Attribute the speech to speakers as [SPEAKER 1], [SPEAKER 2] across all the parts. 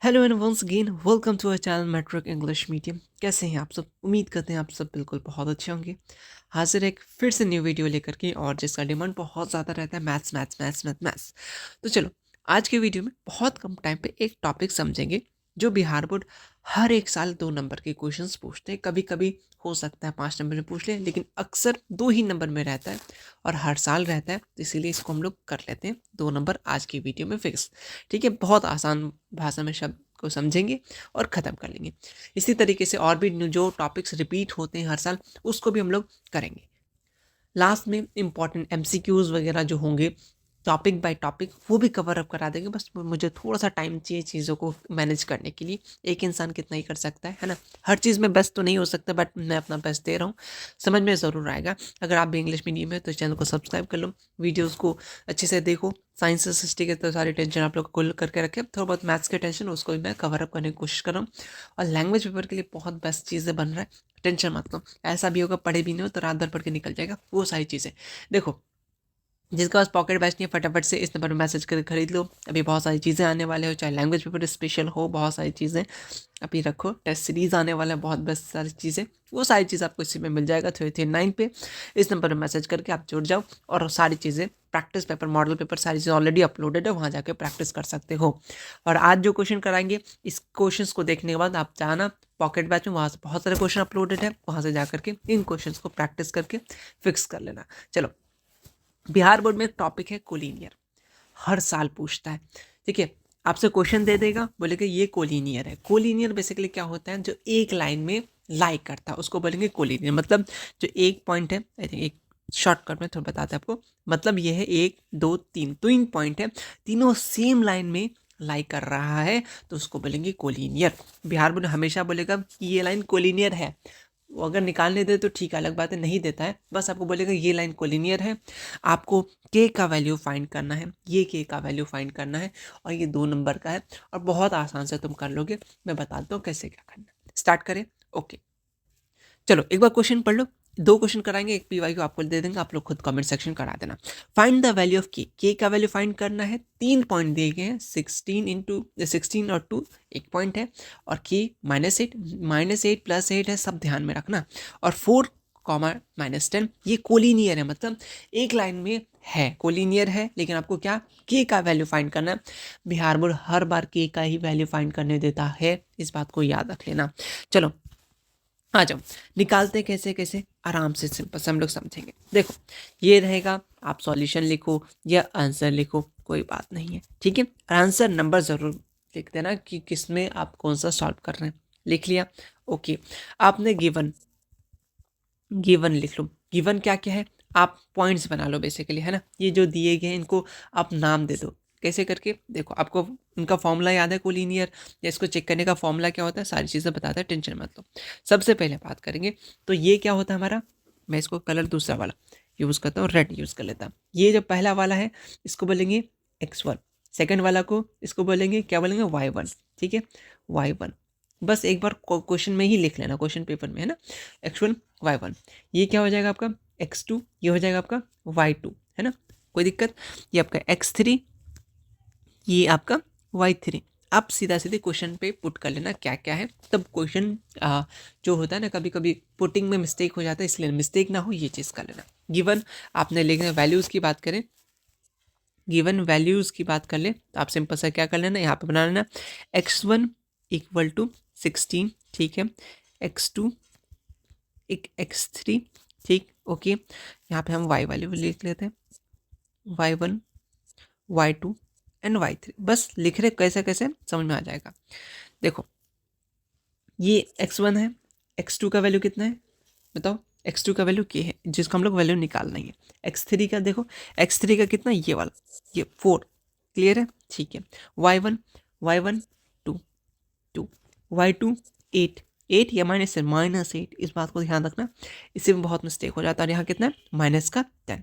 [SPEAKER 1] Hello and once again welcome to our channel matric English medium. कैसे हैं आप सब? उम्मीद करते हैं आप सब बिल्कुल बहुत अच्छे होंगे। हाजिर एक फिर से न्यू वीडियो लेकर के, और जिसका डिमांड बहुत ज़्यादा रहता है, maths maths maths maths maths. तो चलो, आज के वीडियो में बहुत कम टाइम पे एक टॉपिक समझेंगे जो बिहार बोर्ड हर एक साल 2 नंबर के क्वेश्चंस पूछते हैं। कभी कभी हो सकता है 5 नंबर में पूछ ले, लेकिन अक्सर 2 ही नंबर में रहता है और हर साल रहता है, तो इसीलिए इसको हम लोग कर लेते हैं 2 नंबर आज की वीडियो में फिक्स। ठीक है, बहुत आसान भाषा में शब्द को समझेंगे और ख़त्म कर लेंगे। इसी तरीके से और भी जो टॉपिक्स रिपीट होते हैं हर साल, उसको भी हम लोग करेंगे। लास्ट में इंपॉर्टेंट एमसीक्यूज वगैरह जो होंगे टॉपिक बाय टॉपिक, वो भी कवर अप करा देंगे। बस मुझे थोड़ा सा टाइम चाहिए चीज़ों को मैनेज करने के लिए। एक इंसान कितना ही कर सकता है ना? हर चीज़ में बेस्ट तो नहीं हो सकता, बट मैं अपना बेस्ट दे रहा हूँ। समझ में ज़रूर आएगा। अगर आप भी इंग्लिश मीडियम है तो चैनल को सब्सक्राइब कर लो, वीडियोज़ को अच्छे से देखो। साइंस हिस्ट्री के तो सारी टेंशन आप लोग को करके रखे, थोड़ा बहुत मैथ्स के टेंशन उसको भी मैं कवर अप करने की कोशिश कर रहा हूँ। और लैंग्वेज पेपर के लिए बहुत बेस्ट चीज़ें बन रहा है, टेंशन मत लो। ऐसा भी होगा पढ़े भी नहीं हो तो रात भर पढ़ के निकल जाएगा वो सारी चीज़ें। देखो, जिसके पास पॉकेट बैच नहीं है, फटाफट से इस नंबर पर मैसेज कर खरीद लो। अभी बहुत सारी चीज़ें आने वाले हो, चाहे लैंग्वेज पेपर स्पेशल हो, बहुत सारी चीज़ें अभी रखो। टेस्ट सीरीज आने वाला है, बहुत बेस्ट सारी चीज़ें। वो सारी चीज़ आपको इसी में मिल जाएगा 339 पे। इस नंबर पर मैसेज करके आप जुड़ जाओ, और सारी चीज़ें प्रैक्टिस पेपर, मॉडल पेपर, सारी चीज़ें ऑलरेडी अपलोडेड है, वहाँ जाके प्रैक्टिस कर सकते हो। और आज जो क्वेश्चन कराएंगे, इस क्वेश्चन को देखने के बाद आप जाना पॉकेट बैच में, वहाँ से बहुत सारे क्वेश्चन अपलोडेड है, वहाँ से जा करके इन क्वेश्चन को प्रैक्टिस करके फिक्स कर लेना। चलो, बिहार बोर्ड में एक टॉपिक है कोलिनियर, हर साल पूछता है। ठीक है, आपसे क्वेश्चन दे देगा, बोलेगा ये कोलिनियर है। कोलिनियर बेसिकली क्या होता है? जो एक लाइन में लाइक करता है उसको बोलेंगे कोलिनियर। मतलब जो एक पॉइंट है, आई थिंक एक शॉर्टकट में थोड़ा बताते हैं आपको। मतलब ये है 1 2 3 पॉइंट है, तीनों सेम लाइन में लाइक कर रहा है, तो उसको बोलेंगे कोलिनियर। बिहार बोर्ड हमेशा बोलेगा कि ये लाइन कोलिनियर है। वो अगर निकालने दे तो ठीक है, अलग बात है, नहीं देता है, बस आपको बोलेगा ये लाइन कोलिनियर है। आपको के का वैल्यू फाइंड करना है, ये के का वैल्यू फाइंड करना है, और ये 2 नंबर का है, और बहुत आसान से तुम कर लोगे। मैं बताता हूँ कैसे क्या करना है। स्टार्ट करें? ओके, चलो एक बार क्वेश्चन पढ़ लो। 2 क्वेश्चन कराएंगे, एक पीवाईक्यू आपको दे देंगे, आप लोग खुद कमेंट सेक्शन करा देना। फाइंड द वैल्यू ऑफ के का वैल्यू फाइंड करना है। 3 पॉइंट दिए गए हैं, 16 और 2 एक पॉइंट है, और के -8 +8 है, सब ध्यान में रखना। और 4 कॉमा -10, ये कोलिनियर है, मतलब एक लाइन में है, कोलिनियर है, लेकिन आपको क्या के का वैल्यू फाइंड करना है। बिहार बोर्ड हर बार के का ही वैल्यू फाइंड करने देता है, इस बात को याद रख लेना। चलो आ जाओ, निकालते कैसे कैसे, आराम से सिंपल से हम लोग समझेंगे। देखो, ये रहेगा, आप सॉल्यूशन लिखो या आंसर लिखो, कोई बात नहीं है। ठीक है, आंसर नंबर ज़रूर लिख देना कि किस में आप कौन सा सॉल्व कर रहे हैं। लिख लिया? ओके, आपने गिवन गिवन लिख लो। गिवन क्या क्या है, आप पॉइंट्स बना लो बेसिकली, है ना? ये जो दिए गए हैं इनको आप नाम दे दो। कैसे करके? देखो, आपको उनका फॉर्मूला याद है कोलिनियर, या इसको चेक करने का फॉर्मूला क्या होता है, सारी चीज़ें बताता है, टेंशन मत लो। सबसे पहले बात करेंगे तो ये क्या होता है हमारा। मैं इसको कलर दूसरा वाला यूज़ करता हूँ, रेड यूज़ कर लेता हूँ। ये जो पहला वाला है, इसको बोलेंगे x1। सेकेंड वाला को इसको बोलेंगे, क्या बोलेंगे, y1। ठीक है, y1। बस एक बार क्वेश्चन में ही लिख लेना, क्वेश्चन पेपर में, है ना? x1 y1, ये क्या हो जाएगा आपका x2, ये हो जाएगा आपका y2, है ना? कोई दिक्कत? ये आपका x3, ये आपका y3। आप सीधा सीधे क्वेश्चन पे पुट कर लेना क्या क्या है, तब क्वेश्चन जो होता है ना, कभी कभी पुटिंग में मिस्टेक हो जाता है, इसलिए मिस्टेक ना हो ये चीज़ कर लेना। गिवन आपने लिखना, वैल्यूज़ की बात करें, गिवन वैल्यूज़ की बात कर ले तो आप सिंपल सा क्या कर लेना, यहाँ पे बना लेना x1 = 16। ठीक है, x2 एक x3। ठीक, ओके, यहाँ पे हम y वैल्यू लिख लेते हैं, y1 y2 एंड y3। बस लिख रहे, कैसे कैसे समझ में आ जाएगा। देखो, ये x1 है, x2 का वैल्यू कितना है बताओ? x2 का वैल्यू के है, जिसको हम लोग वैल्यू निकालना है। x3 का देखो, x3 का कितना, ये वाला, ये 4। क्लियर है? ठीक है, y1 2 2, y2 8 8, या -8, इस बात को ध्यान रखना, इससे में बहुत मिस्टेक हो जाता है। और यहाँ कितना है, -10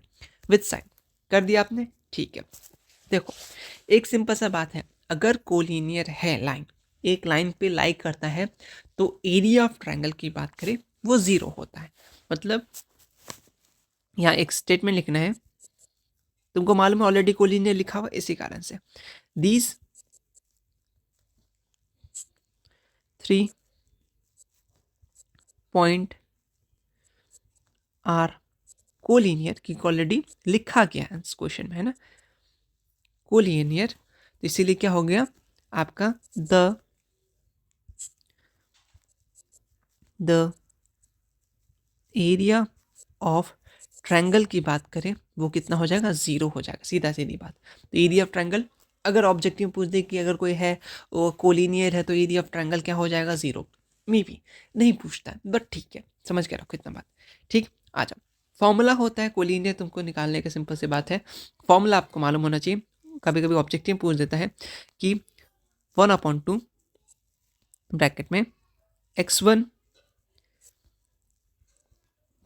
[SPEAKER 1] विथ साइन कर दिया आपने। ठीक है, देखो, एक सिंपल सा बात है, अगर कोलिनियर है लाइन, एक लाइन पे लाइक करता है, तो एरिया ऑफ ट्रायंगल की बात करें वो 0 होता है। मतलब यहाँ एक स्टेटमेंट लिखना है, तुमको मालूम है ऑलरेडी कोलिनियर लिखा हुआ, इसी कारण से दीज 3 पॉइंट आर कोलिनियर, की ऑलरेडी लिखा गया है इस क्वेश्चन में, है ना, कोलिनियर, तो इसीलिए क्या हो गया आपका द एरिया ऑफ ट्रायंगल की बात करें वो कितना हो जाएगा, 0 हो जाएगा, सीधा सीधी बात। तो एरिया ऑफ ट्रायंगल अगर ऑब्जेक्टिव पूछ दे कि अगर कोई है वो कोलिनियर है तो एरिया ऑफ ट्रायंगल क्या हो जाएगा, 0। मे भी नहीं पूछता है, बट ठीक है, समझ के रखो इतना बात। ठीक, आ जाओ। फॉर्मूला होता है कोलिनियर तुमको निकालने का, सिंपल सी बात है, फॉर्मूला आपको मालूम होना चाहिए। कभी कभी ऑब्जेक्टिव पूछ देता है कि 1/2 ब्रैकेट में x1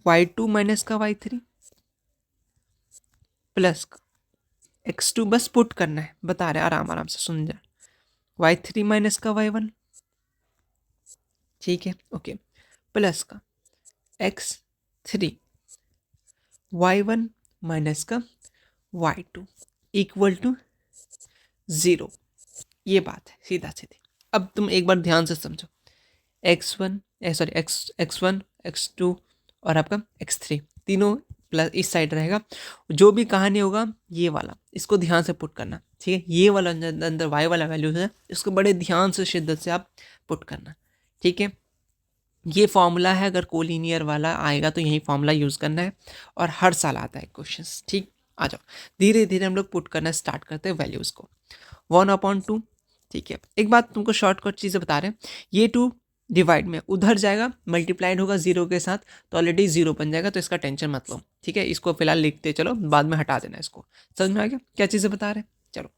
[SPEAKER 1] y2 माइनस का y3 प्लस x2, बस पुट करना है, बता रहे आराम आराम से सुन जा, y3 माइनस का y1, ठीक है, ओके, प्लस का x3 y1 माइनस का y2 इक्वल टू 0। ये बात है सीधा सीधी। अब तुम एक बार ध्यान से समझो, x1 सॉरी x1 x2 और आपका x3 तीनों प्लस इस साइड रहेगा, जो भी कहानी होगा ये वाला इसको ध्यान से पुट करना, ठीक है, ये वाला अंदर y वाला वैल्यू है इसको बड़े ध्यान से शिद्दत से आप पुट करना, ठीक है। ये फॉर्मूला है, अगर कोलिनियर वाला आएगा तो यही फॉर्मूला यूज़ करना है, और हर साल आता है क्वेश्चंस। ठीक, आ जाओ धीरे धीरे हम लोग पुट करना स्टार्ट करते हैं वैल्यूज़ को। 1/2, ठीक है। एक बात तुमको शॉर्टकट चीज़ें बता रहे हैं, ये 2 डिवाइड में उधर जाएगा, मल्टीप्लाइड होगा 0 के साथ, तो ऑलरेडी 0 बन जाएगा, तो इसका टेंशन मत लो, ठीक है। इसको फिलहाल लिखते चलो, बाद में हटा देना इसको। समझ में आ गया क्या चीज़ें बता रहे हैं? चलो,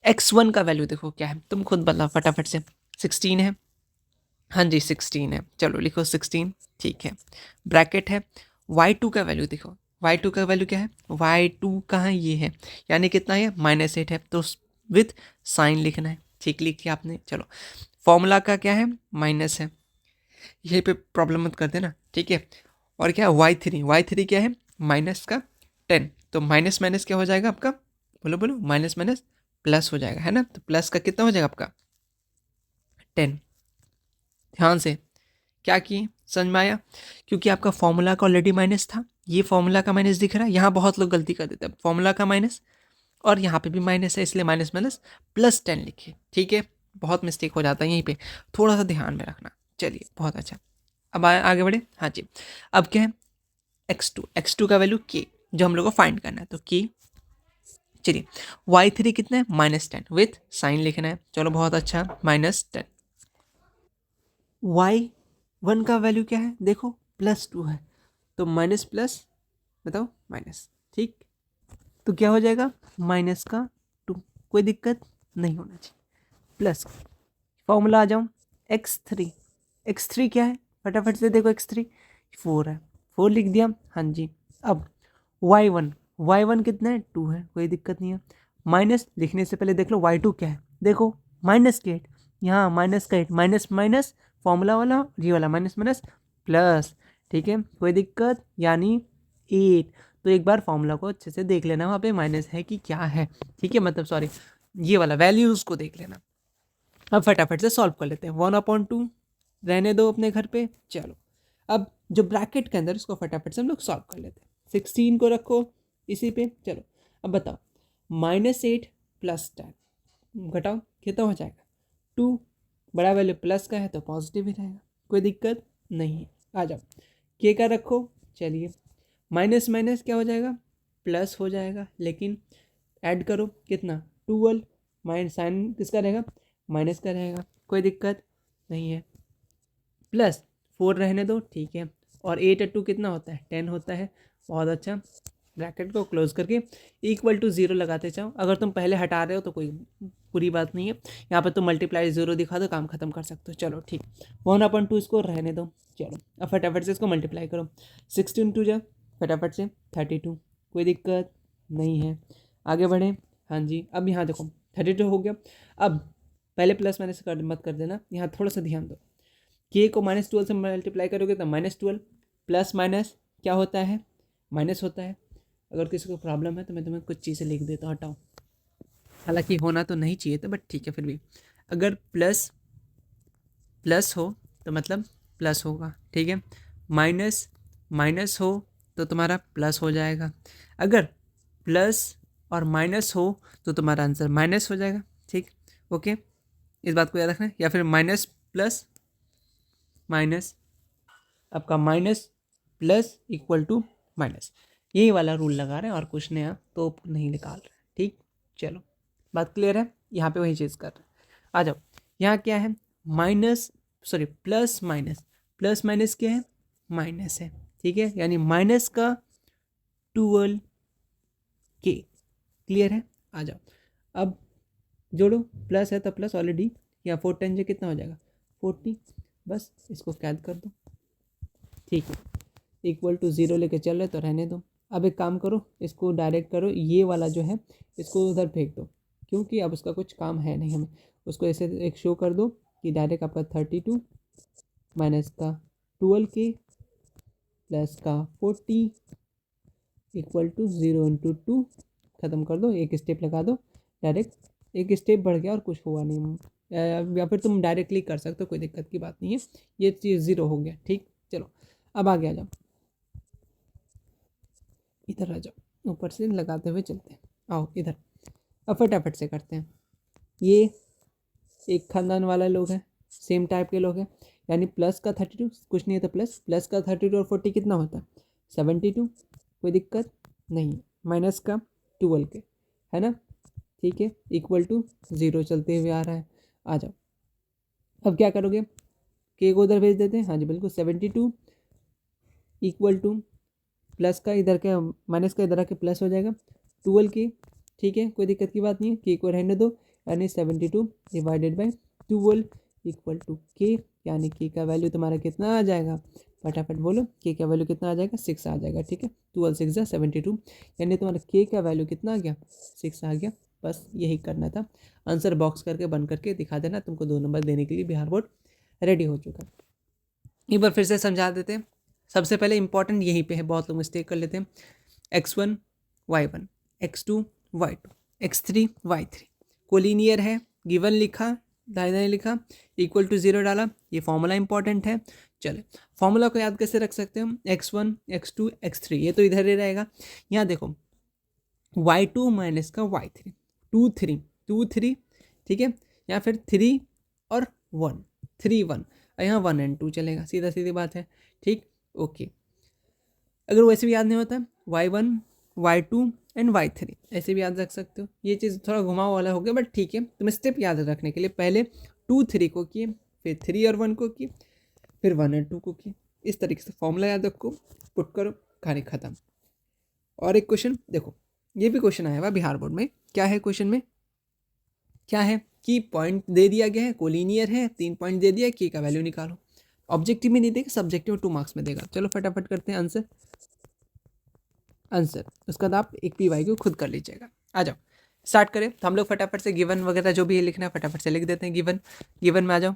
[SPEAKER 1] x1 का वैल्यू देखो क्या है, तुम खुद बताओ फटाफट से। 16 है, हाँ जी 16 है, चलो लिखो 16, ठीक है। ब्रैकेट है, y2 का वैल्यू देखो, y2 का वैल्यू क्या है, y2 कहाँ ये है, यानी कितना है, -8 है, तो विथ साइन लिखना है, ठीक लिख लिया आपने। चलो, फॉर्मूला का क्या है, माइनस है, यही पे प्रॉब्लम मत कर देना, ठीक है। और क्या है, y3 क्या है, माइनस का 10, तो माइनस माइनस क्या हो जाएगा आपका, बोलो बोलो, माइनस माइनस प्लस हो जाएगा, है ना, तो प्लस का कितना हो जाएगा आपका 10। ध्यान से क्या किए, समझ में आया, क्योंकि आपका फॉर्मूला का ऑलरेडी माइनस था, ये फॉर्मूला का माइनस दिख रहा है, यहाँ बहुत लोग गलती कर देते हैं, फॉर्मूला का माइनस और यहाँ पे भी माइनस है, इसलिए माइनस माइनस +10 लिखिए, ठीक है। बहुत मिस्टेक हो जाता है यहीं पे, थोड़ा सा ध्यान में रखना। चलिए बहुत अच्छा, अब आगे बढ़े। हाँ जी, अब क्या है, x2 का वैल्यू k जो हम लोग को फाइंड करना है, तो k, चलिए y3 कितना है, -10 विथ साइन लिखना है, चलो बहुत अच्छा, -10। y1 का वैल्यू क्या है, देखो +2 है, तो माइनस प्लस बताओ माइनस, ठीक, तो क्या हो जाएगा, -2, कोई दिक्कत नहीं होना चाहिए, प्लस फॉर्मूला आ जाऊँ, x3 क्या है, फटाफट से देखो, x3 4 है, 4 लिख दिया, हाँ जी। अब y1 कितना है, 2 है, कोई दिक्कत नहीं है। माइनस लिखने से पहले देख लो y2 क्या है, देखो -8, यहाँ -8, माइनस माइनस फॉर्मूला वाला, ये वाला माइनस माइनस प्लस, ठीक है, कोई दिक्कत, यानी 8। तो एक बार फॉर्मूला को अच्छे से देख लेना, वहाँ पे माइनस है कि क्या है, ठीक है, मतलब सॉरी ये वाला वैल्यूज़ को देख लेना। अब फटाफट से सॉल्व कर लेते हैं, 1/2 रहने दो अपने घर पे। चलो, अब जो ब्रैकेट के अंदर उसको फटाफट से हम लोग सॉल्व कर लेते हैं। 16 को रखो इसी पे, चलो अब बताओ, -8 + 10 घटाओ कितना हो जाएगा, 2, बड़ा वैल्यू प्लस का है तो पॉजिटिव ही रहेगा, कोई दिक्कत नहीं है। आ जाओ, के का रखो, चलिए माइनस माइनस क्या हो जाएगा, प्लस हो जाएगा, लेकिन ऐड करो कितना, 12, माइनस साइन किसका रहेगा, माइनस का रहेगा, कोई दिक्कत नहीं है, प्लस 4 रहने दो, ठीक है। और 8 × 2 कितना होता है, 10 होता है, बहुत अच्छा। ब्रैकेट को क्लोज करके इक्वल टू 0 लगाते जाओ, अगर तुम पहले हटा रहे हो तो कोई बुरी बात नहीं है, यहाँ पर तुम मल्टीप्लाई 0 दिखा दो, काम खत्म कर सकते हो। चलो ठीक, 1/2 इसको रहने दो। चलो अब फटाफट से इसको मल्टीप्लाई करो, 16 2 जा फटाफट से 32, कोई दिक्कत नहीं है, आगे बढ़े। हाँ जी, अब यहाँ देखो 32 हो गया। अब पहले प्लस माइनस कर मत कर देना, यहाँ थोड़ा सा ध्यान दो, के को -12 से मल्टीप्लाई करोगे तो -12, प्लस माइनस क्या होता है, माइनस होता है। अगर किसी को प्रॉब्लम है तो मैं तुम्हें कुछ चीज़ें लिख देता हूँ, हटाओ, हालांकि होना तो नहीं चाहिए था, बट ठीक है, फिर भी अगर प्लस प्लस हो तो मतलब प्लस होगा, ठीक है। माइनस माइनस हो तो तुम्हारा प्लस हो जाएगा। अगर प्लस और माइनस हो तो तुम्हारा आंसर माइनस हो जाएगा, ठीक। ओके, इस बात को याद रखना है। या फिर माइनस प्लस माइनस, आपका minus plus equal to minus, यही वाला रूल लगा रहे हैं और कुछ नया तो नहीं निकाल रहे हैं, ठीक। चलो, बात क्लियर है। यहाँ पे वही चीज़ कर रहे हैं। आ जाओ, यहाँ क्या है, minus sorry plus minus, plus minus क्या है, माइनस है, ठीक है। यानी माइनस का 12K, क्लियर है। आ जाओ, अब जोड़ो, प्लस है तो प्लस ऑलरेडी, या 4 10 से कितना हो जाएगा 40, बस इसको कैद कर दो, ठीक है। इक्वल टू 0 लेके चल रहे तो रहने दो। अब एक काम करो, इसको डायरेक्ट करो, ये वाला जो है इसको उधर फेंक दो, क्योंकि अब उसका कुछ काम है नहीं हमें। उसको ऐसे एक शो कर दो कि डायरेक्ट आपका 32 माइनस का 12K प्लस का 40 इक्वल टू 0 × 2, ख़त्म कर दो, एक स्टेप लगा दो, डायरेक्ट एक स्टेप बढ़ गया और कुछ हुआ नहीं। या फिर तुम डायरेक्टली कर सकते हो, कोई दिक्कत की बात नहीं है। ये चीज़ 0 हो गया, ठीक। चलो, अब आगे आ जाओ, इधर आ जाओ, ऊपर से लगाते हुए चलते हैं। आओ इधर, अब फटाफट से करते हैं। ये एक खानदान वाला लोग हैं, सेम टाइप के लोग हैं। यानी प्लस का 32 कुछ नहीं है तो प्लस, प्लस का 32 और 40 कितना होता है 72, कोई दिक्कत नहीं। माइनस का 12K है ना, ठीक है, इक्वल टू 0 चलते हुए आ रहा है। आ जाओ, अब क्या करोगे, के को उधर भेज देते हैं, हाँ जी बिल्कुल। 72 इक्वल टू प्लस का इधर के माइनस का इधर आके प्लस हो जाएगा 12K, ठीक है, कोई दिक्कत की बात नहीं है। के को रहने दो, यानी 72 डिवाइडेड बाई 12 इक्वल टू के, यानी के का वैल्यू तुम्हारा कितना आ जाएगा, फटाफट बोलो, के का वैल्यू कितना आ जाएगा 6 आ जाएगा, ठीक है। 12 6 72, यानी तुम्हारा के का वैल्यू कितना आ गया 6 आ गया। बस यही करना था, आंसर बॉक्स करके बन करके दिखा देना, तुमको 2 नंबर देने के लिए बिहार बोर्ड रेडी हो चुका। एक बार फिर से समझा देते हैं। सबसे पहले इंपॉर्टेंट यहीं पे है, बहुत लोग मिस्टेक कर लेते हैं। x1 y1, x2 y2, x3 y3, collinear है, गिवन लिखा, दाएं दाएं लिखा, इक्वल टू 0 डाला, ये फॉर्मूला इंपॉर्टेंट है। चले, फॉर्मूला को याद कैसे रख सकते हैं हम, x1 x2 x3, ये तो इधर ही रहेगा। यहाँ देखो y2 माइनस का y3, 2 3 2 3, ठीक है, या फिर 3 और 1 3 1, यहाँ 1 एंड 2 चलेगा, सीधा सीधी बात है, ठीक। ओके, अगर वैसे भी याद नहीं होता y1 y2 एंड y3 ऐसे भी याद रख सकते हो। ये चीज़ थोड़ा घुमाव वाला हो गया, बट ठीक है, तुम स्टेप याद रखने के लिए पहले 2 3 को किए, फिर 3 और 1 को किए, फिर 1 और 2 को किए, इस तरीके से फॉर्मूला याद रखो, पुट करो, कहानी खत्म। और एक क्वेश्चन देखो, ये भी क्वेश्चन आया हुआ बिहार बोर्ड में, क्या है क्वेश्चन में, क्या है कि पॉइंट दे दिया गया है, कोलिनियर है, 3 पॉइंट दे दिया है, की का वैल्यू निकालो। ऑब्जेक्टिव में नहीं देगा, सब्जेक्टिव 2 मार्क्स में देगा। चलो फटाफट करते हैं आंसर, उसका बाद आप एक पी वाई को खुद कर लीजिएगा। आ जाओ स्टार्ट करें, तो हम लोग फटाफट से गिवन वगैरह जो भी लिखना है फटाफट से लिख देते हैं। गिवन गिवन में आ जाओ,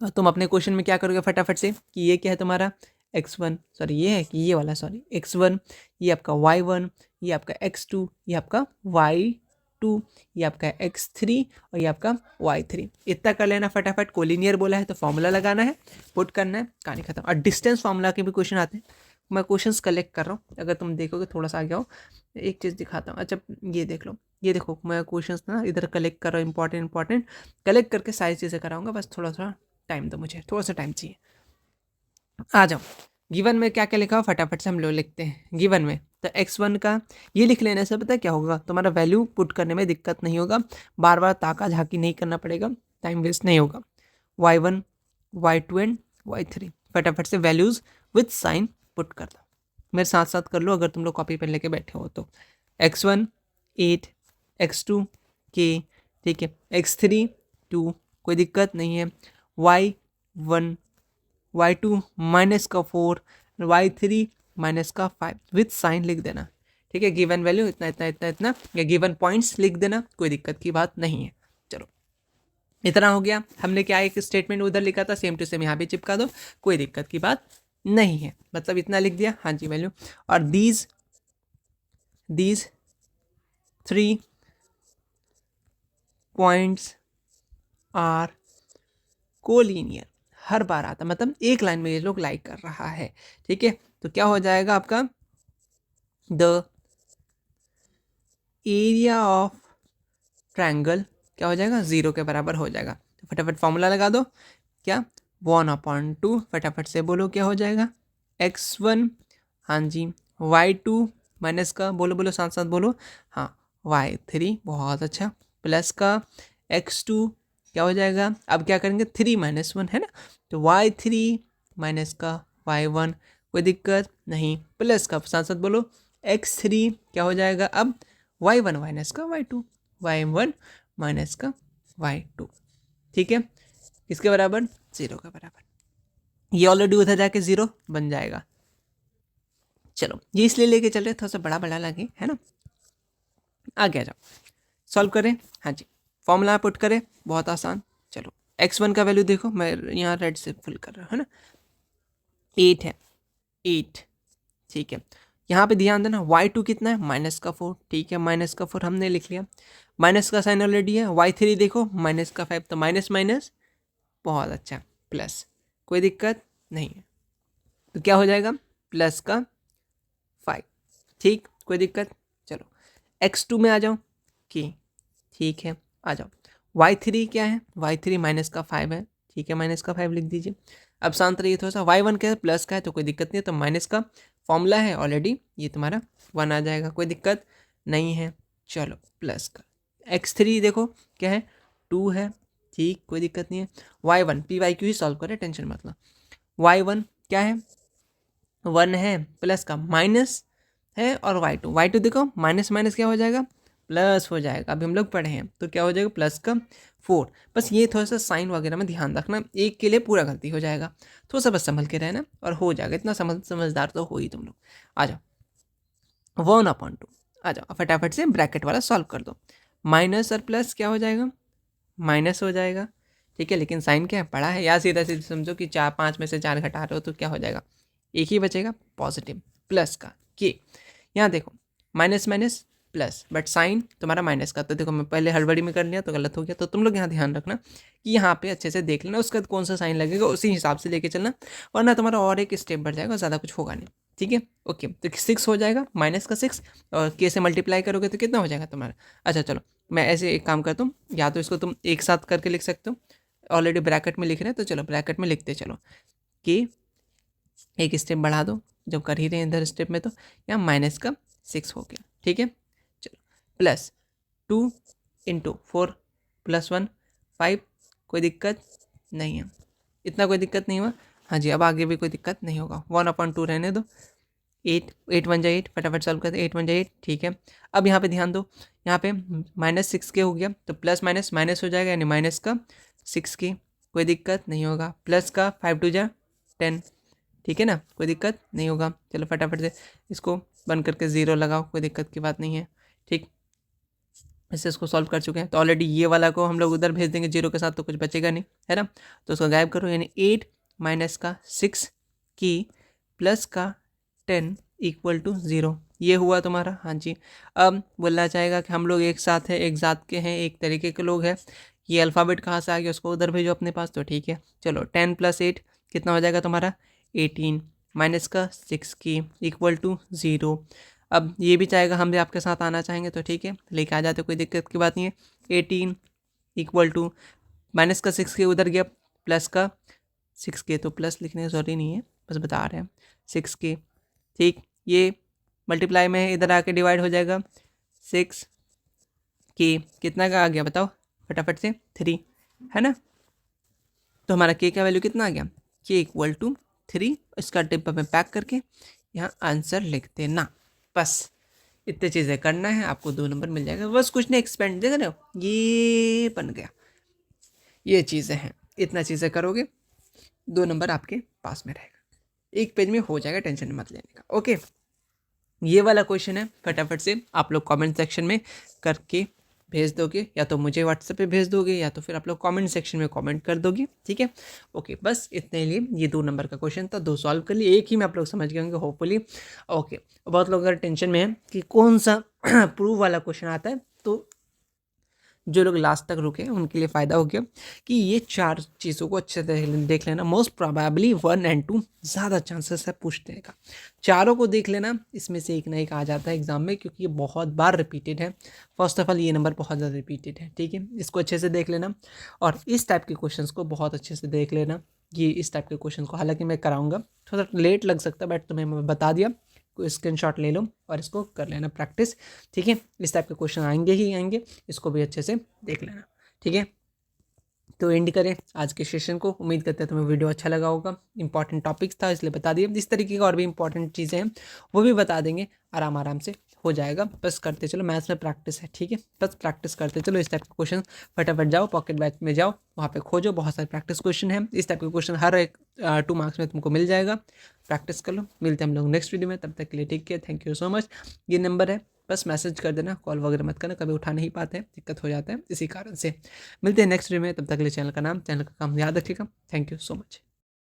[SPEAKER 1] तुम अपने क्वेश्चन में क्या करोगे फटाफट से, कि ये क्या है तुम्हारा x1, सॉरी ये है कि ये वाला, सॉरी x1, ये आपका y1, ये आपका x2, ये आपका y2, ये आपका x3 और ये आपका y3, इतना कर लेना फटाफट। कोलिनियर बोला है तो फॉर्मूला लगाना है, पुट करना है, कहानी खत्म। और डिस्टेंस फॉर्मूला के भी क्वेश्चन आते हैं, मैं क्वेश्चंस कलेक्ट कर रहा हूँ, अगर तुम देखोगे थोड़ा सा आगे आओ, एक चीज़ दिखाता हूँ। अच्छा ये देख लो, ये देखो मैं क्वेश्चंस ना इधर कलेक्ट कर रहा हूँ, इंपॉर्टेंट कलेक्ट करके सारी चीज़ें कराऊंगा, बस थोड़ा थोड़ा टाइम दो मुझे, थोड़ा सा टाइम चाहिए। आ जाओ, गिवन में क्या क्या लिखा हो फटाफट से हम लोग लिखते हैं। गिवन में तो x1 का ये लिख लेने से पता है क्या होगा, तुम्हारा वैल्यू पुट करने में दिक्कत नहीं होगा, बार बार ताका झाकी नहीं करना पड़ेगा, टाइम वेस्ट नहीं होगा। y1 y2 एंड y3 फटाफट से वैल्यूज विथ साइन पुट कर दो, मेरे साथ साथ कर लो अगर तुम लोग कॉपी पेन लेके बैठे हो तो। x1 8, x2 k, ठीक है, x3 2, कोई दिक्कत नहीं है, y1 y2 माइनस का 4, y3 माइनस का 5 विथ साइन लिख देना, ठीक है। गिवन वैल्यू इतना इतना इतना इतना, या गिवन पॉइंट्स लिख देना, कोई दिक्कत की बात नहीं है। चलो इतना हो गया, हमने क्या एक स्टेटमेंट उधर लिखा था सेम टू सेम यहाँ भी चिपका दो, कोई दिक्कत की बात नहीं है, मतलब इतना लिख दिया, हाँ जी वैल्यू। और दीज 3 पॉइंट्स आर कोलिनियर, हर बार आता, मतलब एक लाइन में ये लोग लाइक कर रहा है, ठीक है। तो क्या हो जाएगा आपका, द एरिया ऑफ ट्रायंगल क्या हो जाएगा, 0 के बराबर हो जाएगा। तो फटाफट फॉर्मूला लगा दो, क्या 1/2, फटाफट से बोलो क्या हो जाएगा, x1, हाँ जी, y2 माइनस का, बोलो बोलो साथ साथ बोलो, हाँ y3, बहुत अच्छा, प्लस का x2 क्या हो जाएगा, अब क्या करेंगे 3 - 1 है ना, तो y3 माइनस का y1, कोई दिक्कत नहीं, प्लस का साथ साथ बोलो x3 क्या हो जाएगा, अब y1 माइनस का y2, y1 माइनस का y2, ठीक है, किसके बराबर, 0 के बराबर। ये ऑलरेडी उधर जाके 0 बन जाएगा। चलो ये इसलिए लेके चल रहे, थोड़ा सा बड़ा बड़ा लगे, है ना। आगे आ जाओ, सॉल्व करें, हाँ जी, फॉर्मूला पुट करें, बहुत आसान। चलो x1 का वैल्यू देखो, मैं यहाँ रेड से फुल कर रहा हूँ, है ना, 8 है, 8, ठीक है। यहाँ पे ध्यान देना, y2 कितना है, -4, ठीक है, -4 हमने लिख लिया, माइनस का साइन ऑलरेडी है, y3 देखो -5, तो माइनस माइनस, बहुत अच्छा, प्लस, कोई दिक्कत नहीं है, तो क्या हो जाएगा, प्लस का 5, ठीक, कोई दिक्कत। चलो x2 में आ जाओ, कि ठीक है, आ जाओ, y3 क्या है, y3 -5 है, ठीक है, -5 लिख दीजिए। अब शांत रहिए थोड़ा सा, y1 क्या है, प्लस का है, तो कोई दिक्कत नहीं है, तो माइनस का फॉर्मूला है ऑलरेडी, ये तुम्हारा 1 आ जाएगा, कोई दिक्कत नहीं है। चलो प्लस का x3 देखो क्या है, 2 है, ठीक, कोई दिक्कत नहीं है। y1 py क्यू ही सॉल्व करें, टेंशन मत लो। y1 क्या है, 1 है, प्लस का माइनस है, और y2 देखो माइनस माइनस क्या हो जाएगा, प्लस हो जाएगा, अभी हम लोग पढ़े हैं, तो क्या हो जाएगा, प्लस का 4। बस ये थोड़ा सा साइन वगैरह में ध्यान रखना, एक के लिए पूरा गलती हो जाएगा, थोड़ा सा बस संभल के रहना और हो जाएगा, इतना समझदार तो हो ही तुम लोग। आ जाओ 1/2, आ जाओ फटाफट से ब्रैकेट वाला सॉल्व कर दो, माइनस और प्लस क्या हो जाएगा, माइनस हो जाएगा, ठीक है, लेकिन साइन क्या है, पढ़ा है, या सीधा सीधा समझो कि 5 में से 4 घटा रहे हो तो क्या हो जाएगा, एक ही बचेगा, पॉजिटिव, प्लस का के। यहाँ देखो minus minus plus, but sign तुम्हारा माइनस का, तो देखो मैं पहले हड़बड़ी में कर लिया तो गलत हो गया, तो तुम लोग यहाँ ध्यान रखना कि यहाँ पे अच्छे से देख लेना, उसका कौन सा साइन लगेगा उसी हिसाब से लेके चलना, वरना तुम्हारा और एक स्टेप बढ़ जाएगा, ज़्यादा कुछ होगा नहीं, ठीक है। ओके, तो 6 हो जाएगा, -6, और के से मल्टीप्लाई करोगे तो कितना हो जाएगा तुम्हारा। अच्छा चलो मैं ऐसे एक काम करता हूँ, या तो इसको तुम एक साथ करके लिख सकते हो, ऑलरेडी ब्रैकेट में लिख रहे हैं तो चलो ब्रैकेट में लिखते चलो, कि एक स्टेप बढ़ा दो, जब कर ही रहे हैं इधर स्टेप में, तो यहाँ -6 हो गया, ठीक है। चलो प्लस 2 × 4 + 1 5, कोई दिक्कत नहीं है, इतना कोई दिक्कत नहीं हुआ, हाँ जी, अब आगे भी कोई दिक्कत नहीं होगा, 1/2 रहने दो, 8 8 1 जा 8, फटाफट सॉल्व करते, 8 1 जा 8, ठीक है। अब यहाँ पे ध्यान दो, यहाँ पे -6 के हो गया, तो प्लस माइनस माइनस हो जाएगा, यानी माइनस का 6 की, कोई दिक्कत नहीं होगा, प्लस का 5 2 जा 10, ठीक है ना, कोई दिक्कत नहीं होगा। चलो फटाफट से इसको बंद करके 0 लगाओ, कोई दिक्कत की बात नहीं है, ठीक। इससे इसको सॉल्व कर चुके हैं, तो ऑलरेडी ये वाला को हम लोग उधर भेज देंगे 0 के साथ, तो कुछ बचेगा नहीं, है ना, तो उसको गायब करो, यानी 8 माइनस का 6 की प्लस का 10 = 0, ये हुआ तुम्हारा, हाँ जी। अब बोलना चाहेगा कि हम लोग एक साथ हैं, एक ज़ात के हैं, एक तरीके के लोग हैं, ये अल्फ़ाबेट कहाँ से आ गया, उसको उधर भेजो अपने पास, तो ठीक है। चलो 10 + 8 कितना हो जाएगा तुम्हारा, 18 माइनस का 6 की = 0। अब ये भी चाहेगा हम भी आपके साथ आना चाहेंगे, तो ठीक है लेके आ जाते, कोई दिक्कत की बात नहीं है। 18 = माइनस का 6 के उधर गया, प्लस का 6 के, तो प्लस लिखने की जरूरी नहीं है, बस बता रहे हैं 6 के, ठीक। ये मल्टीप्लाई में है, इधर आके डिवाइड हो जाएगा, 6 के कितना का आ गया बताओ फटाफट से, 3, है ना। तो हमारा के का वैल्यू कितना आ गया, के = 3, इसका डिब्बा में पैक करके यहाँ आंसर लिख देना, बस इतनी चीज़ें करना है, आपको 2 नंबर मिल जाएगा, बस कुछ नहीं, एक्सपेंड देख रहे हो, ये बन गया, ये चीज़ें हैं, इतना चीज़ें करोगे 2 नंबर आपके पास में रहेगा, एक पेज में हो जाएगा, टेंशन मत लेने का। ओके, ये वाला क्वेश्चन है, फटाफट से आप लोग कमेंट सेक्शन में करके भेज दोगे, या तो मुझे व्हाट्सएप पे भेज दोगे, या तो फिर आप लोग कमेंट सेक्शन में कमेंट कर दोगे, ठीक है। ओके, बस इतने लिए ये 2 नंबर का क्वेश्चन था, 2 सॉल्व कर लिए, एक ही में आप लोग समझ गए होंगे होपफुली। ओके, बहुत लोग अगर टेंशन में है कि कौन सा प्रूव वाला क्वेश्चन आता है, तो जो लोग लास्ट तक रुके उनके लिए फ़ायदा हो गया कि ये 4 चीज़ों को अच्छे से देख लेना। मोस्ट प्रोबेबली 1 एंड 2 ज़्यादा चांसेस है पूछने का। चारों को देख लेना, इसमें से एक ना एक आ जाता है एग्ज़ाम में, क्योंकि ये बहुत बार रिपीटेड है। फर्स्ट ऑफ ऑल ये नंबर बहुत ज़्यादा रिपीटेड है, ठीक है। इसको अच्छे से देख लेना और इस टाइप के क्वेश्चंस को बहुत अच्छे से देख लेना। ये इस टाइप के क्वेश्चन को हालांकि मैं कराऊंगा, थोड़ा लेट लग सकता है, बट तुम्हें मैं बता दिया। स्क्रीनशॉट ले लो और इसको कर लेना प्रैक्टिस, ठीक है। इस टाइप के क्वेश्चन आएंगे ही आएंगे, इसको भी अच्छे से देख लेना, ठीक है। तो एंड करें आज के सेशन को। उम्मीद करते हैं तुम्हें वीडियो अच्छा लगा होगा। इंपॉर्टेंट टॉपिक्स था इसलिए बता दिए। इस तरीके का और भी इंपॉर्टेंट चीज़ें हैं वो भी बता देंगे, आराम आराम से हो जाएगा। बस करते चलो, मैथ्स में प्रैक्टिस है, ठीक है। बस प्रैक्टिस करते चलो। इस टाइप के क्वेश्चन फटाफट जाओ पॉकेट बैच में जाओ, वहाँ पे खोजो, बहुत सारे प्रैक्टिस क्वेश्चन है। इस टाइप के क्वेश्चन हर एक 2 मार्क्स में तुमको मिल जाएगा। प्रैक्टिस कर लो। मिलते हैं हम लोग नेक्स्ट वीडियो में, तब तक के लिए take care, thank you so much. ये नंबर है, बस मैसेज कर देना, कॉल वगैरह मत करना, कभी उठा नहीं पाते हैं, दिक्कत हो जाता है इसी कारण से। मिलते हैं नेक्स्ट वीडियो में, तब तक के लिए चैनल का नाम, चैनल का काम याद रखिएगा। Thank you so much.